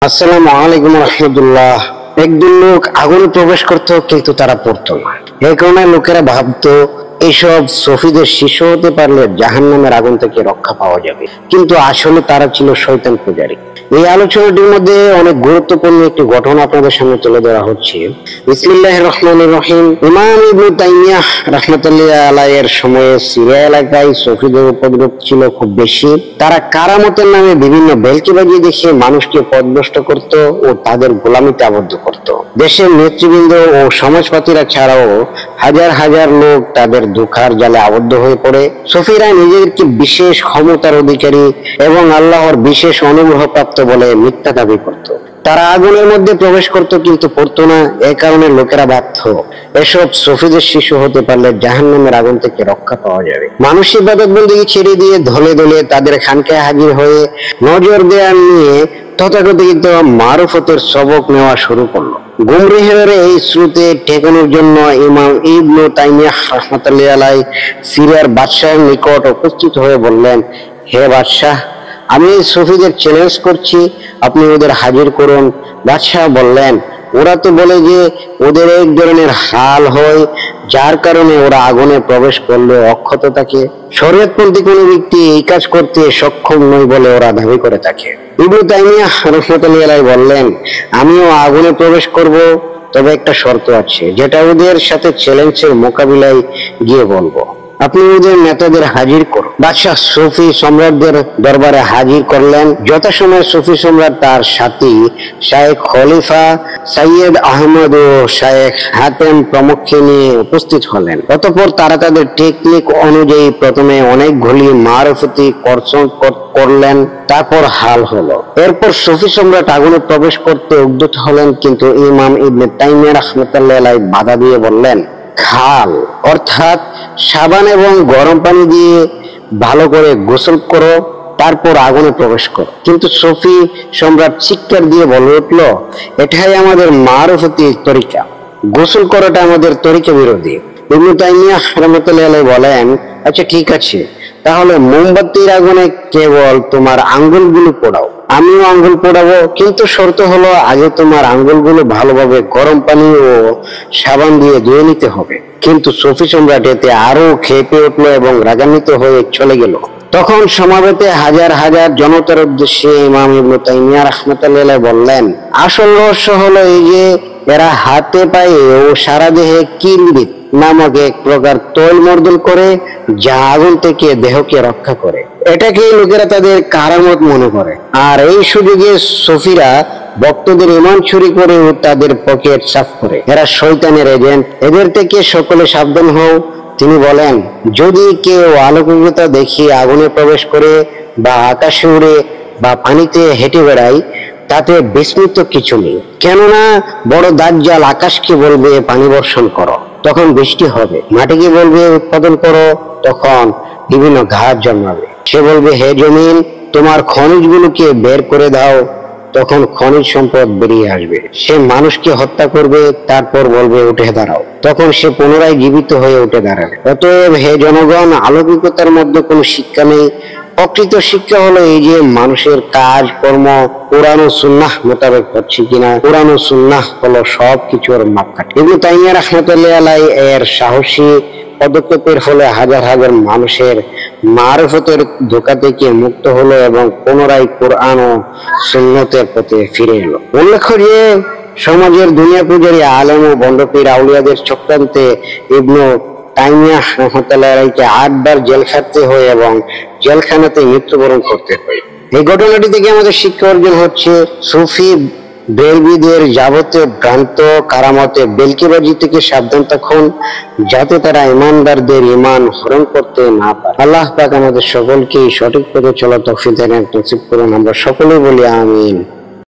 আসসালামু আলাইকুম রহমতুল্লাহ। একদিন লোক আগুনে প্রবেশ করতো কিন্তু তারা পড়তো না। এই কারণে লোকেরা ভাবতো এইসব সফিদের শিষ্য হতে পারলে জাহান্নামের আগুন থেকে রক্ষা পাওয়া যাবে, কিন্তু আসলে তারা ছিল শয়তান পূজারী। এই আলোচনাটির মধ্যে অনেক গুরুত্বপূর্ণ একটি ঘটনা আপনাদের সামনে তুলে ধরা হচ্ছে। বিসমিল্লাহির রহমানির রহিম। ইমাম ইবনে তাইমিয়াহ রাহমাতুল্লাহি আলাইহির সময়ে সিরিয়া এলাকায় সফিদের উপদ্রব ছিল খুব বেশি। তারা কারামতের নামে বিভিন্ন ভেলকিবাজি দেখে মানুষকে পথভ্রষ্ট করত ও তাদের গোলামিতে আবদ্ধ করত। দেশের নেতৃবৃন্দ ও সমাজপাতীরা ছাড়াও হাজার হাজার লোক তাদের ধোঁকার জালে আবদ্ধ হয়ে পড়ে। সফিরা নিজেদেরকে বিশেষ ক্ষমতার অধিকারী এবং আল্লাহর বিশেষ অনুগ্রহ প্রাপ্ত বলে মিথ্যা দাবি করত। তারা আগুনের মধ্যে প্রবেশ করত কিন্তু পড়তো না। এই কারণে লোকেরা ভাবত এসব সফিদের শিশু হতে পারলে জাহান্নামের আগুন থেকে রক্ষা পাওয়া যাবে। মানুষ ইবাদতবন্দেগী ছেড়ে দিয়ে দলে দলে তাদের খানকায় হাজির হয়ে নজর দেওয়া নিয়ে তথাকথিত মারুফতের সবক নেওয়া শুরু করলো। গুমরাহের এই স্রোতে ঠেকানোর জন্য ইমাম ইবনে তাইমিয়াহ রাহমাতুল্লাহি আলাইহি সিরিয়ার বাদশাহের নিকট উপস্থিত হয়ে বললেন, হে বাদশাহ, আমি সফিদের চ্যালেঞ্জ করছি, আপনি ওদের হাজির করুন। বাদশাহ বললেন, ওরা তো বলে যে ওদের এক ধরনের হাল হয় যার কারণে ওরা আগুনে প্রবেশ করলে অক্ষত থাকে। শরীয়তপন্থী কোনো ব্যক্তি এই কাজ করতে সক্ষম নয় বলে ওরা দাবি করে থাকে। ইবনে তাইমিয়াহ রাহমাতুল্লাহি আলাইহি বললেন, আমিও আগুনে প্রবেশ করব, তবে একটা শর্ত আছে, যেটা ওদের সাথে চ্যালেঞ্জের মোকাবিলায় গিয়ে বলবো। আপনি ওদের নেতাদের হাজির করুন। বাদশাহ সফি সম্রাটদের দরবারে হাজির করলেন। যথাসময়ে সফি সম্রাট তার সাথী শায়েখ খলিফা সৈয়দ আহমদ ও শায়েখ হাতেম প্রমুখকে নিয়ে উপস্থিত হলেন। অতঃপর তারা তাদের টেকনিক অনুযায়ী প্রথমে অনেকগুলি মারফতি কর্ষণ করলেন, তারপর হাল হলো। এরপর সফি সম্রাট আগুনে প্রবেশ করতে উদ্যত হলেন, কিন্তু ইমাম ইবনে তাইমিয়াহ রাহমাতুল্লাহি আলাইহি বাধা দিয়ে বললেন, খাল অর্থাৎ সাবান এবং গরম পানি দিয়ে ভালো করে গোসল করো, তারপর আগুনে প্রবেশ করো। কিন্তু সফি সম্রাট চিৎকার দিয়ে বলে উঠল, এটাই আমাদের মারুফতি তরিকা, গোসল করাটা আমাদের তরিকা বিরোধী। ইবনে তাইমিয়াহ রাহমাতুল্লাহি আলাইহি বলেন, আচ্ছা ঠিক আছে, তাহলে মোমবাতির আগুনে কেবল তোমার আঙ্গুলগুলো পোড়াও, আমিও আঙ্গুল পোড়াবো, কিন্তু শর্ত হলো আগে তোমার আঙ্গুলগুলো ভালোভাবে গরম পানি ও সাবান দিয়ে ধুয়ে নিতে হবে। কিন্তু সফি সম্রাট এতে আরো খেপে উঠলো এবং রাগান্বিত হয়ে চলে গেল। তখন সমাবেতে হাজার হাজার জনতার উদ্দেশ্যে ইমাম ইবনে তাইমিয়াহ রাহমাতুল্লাহি আলাইহি বললেন, আসল রহস্য হলো এই যে এরা হাতে পায়ে ও সারা দেহে কিলবিত নামক এক প্রকার তৈল মর্দল করে, যা আগুন থেকে দেহকে রক্ষা করে। এটাকে লোকেরা তাদের কারামত মনে করে, আর এই সুযোগে সফিরা ভক্তদের ইমান চুরি করে ও তাদের পকেট সাফ করে। এরা শয়তানের এজেন্ট, এদের থেকে সকলে সাবধান হও। তিনি বলেন, যদি কেউ আলোকিকতা দেখিয়ে আগুনে প্রবেশ করে বা আকাশে উড়ে বা পানিতে হেঁটে বেড়ায়, তাতে বিস্মিত কিছু নেই, কেননা বড় দাজ্জাল আকাশকে বলবে পানি বর্ষণ করো, তখন বৃষ্টি হবে। মাটিকে বলবে উৎপাদন করো, তখন বিভিন্ন ঘাস জন্মাবে। সে বলবে, হে জমিন, তোমার খনিজগুলোকে বের করে দাও, তখন খনিজ সম্পদ বেরিয়ে আসবে। সে মানুষকে হত্যা করবে, তারপর বলবে উঠে দাঁড়াও, তখন সে পুনরায় জীবিত হয়ে উঠে দাঁড়াবে। অতএব হে জনগণ, অলৌকিকতার মধ্যে কোনো শিক্ষা নেই। প্রকৃত শিক্ষা হলো এই যে মানুষের কাজ কর্ম কোরআন ও সুন্নাহ মোতাবেক হচ্ছে কিনা। কোরআন ও সুন্নাহ হলো সব কিছুর মাপকাঠি। ইবনে তাইমিয়াহ রাহমাতুল্লাহি আলাইহি এর সাহসী পদক্ষেপের ফলে হাজার হাজার মানুষের মারফতের ধোঁকা থেকে মুক্ত হলো এবং পুনরায় কোরআন ও সুন্নতের পথে ফিরে এলো। উল্লেখ্য যে সমাজের দুনিয়া পূজারী আলেম ও বন্ডপীর আউলিয়াদের চক্রান্তে ইবনে তাইমিয়াহ রাহমাতুল্লাহি আলাইহিকে 8 বার জেল খাটতে হয় এবং জেলখানাতে মৃত্যুবরণ করতে হয়। এই ঘটনাটি থেকে আমাদের শিক্ষা অর্জন হচ্ছে, সুফি বেলবিদের যাবতীয় ভ্রান্ত কারামতে বেলকিবাজি থেকে সাবধান থাকুন, যাতে তারা ইমানদারদের ইমান হরণ করতে না পারে। আল্লাহ পাক আমাদের সকলকে সঠিক পথে চলা তৌফিক দান নসিব করুন। আমরা সকলেই বলি আমিন।